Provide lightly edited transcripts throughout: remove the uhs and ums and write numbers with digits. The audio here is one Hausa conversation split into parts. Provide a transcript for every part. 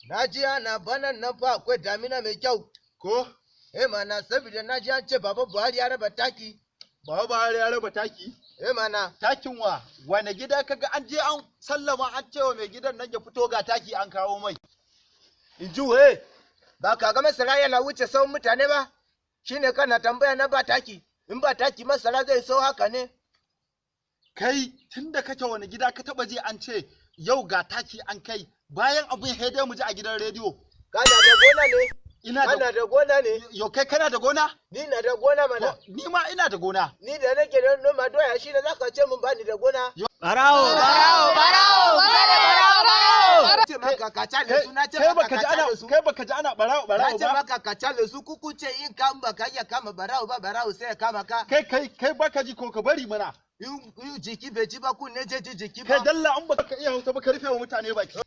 Na ji ana banan nan fa akwai damina mai kyau. Ko? Mana saboda na ji an ce Baba Buhari ya raba taki. Baba Buhari ya raba taki? Mana. Takin wa? Wane gida kaga an je an sallama an cewa mai gidan nan ya fito ga taki an kawo mai? In ji ba ka ga masara yana wuce sauran mutane ba? Shine kana tambaya na ba taki. In ba taki masara zai sau haka ne? Kai tunda kake wani gida ka taba je an ce yau ga taki an kai bayan abin dai mu ji a gidan rediyo. Kana da gona ne? Kana da gona ne? Yau kai kana da gona? Ni na da gona mana. Ni ma ina da gona. Ni da nake da noma doya shi ne zaka ce mun bani da gona. Barawo! Ce maka ka cale su na ce maka ka cale su. Kai baka ji ana barawo ba? Na ce maka ka cale su kuku ce in ka baka iya kama barawo ba barawo sai ya kama ka. Kai baka ji ko ka bari mana. Yu jiki bai ji ba kunne je ji jiki ba. Kai dalla in baka iya Hausa ba ka rufe wa mutane baki.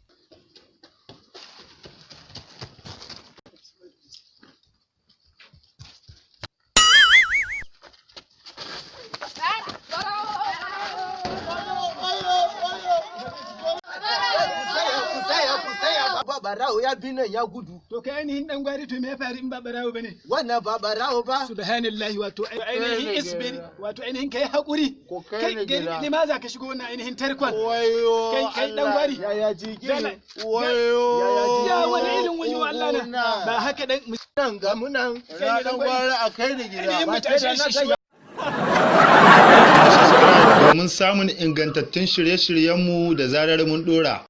Barawo ya bi nan ya gudu. To kai ainihin dan gwari to me ya faru in ba barawo bane? Wannan ba barawo ba. Subhanallahi wato ainihin isbir wato ainihin kai hakuri. Kai ni ma za ka shigo wannan ainihin tarkon. Wayo kai dan gwari. Ya jiki. Wayo. Ya wani irin wayo Allah na. Ba haka dan nan ga munan. Ya dan gwari a kai ni gida. Ba ta shi. Domin samun ingantattun shirye-shiryenmu da zarar mun ɗora.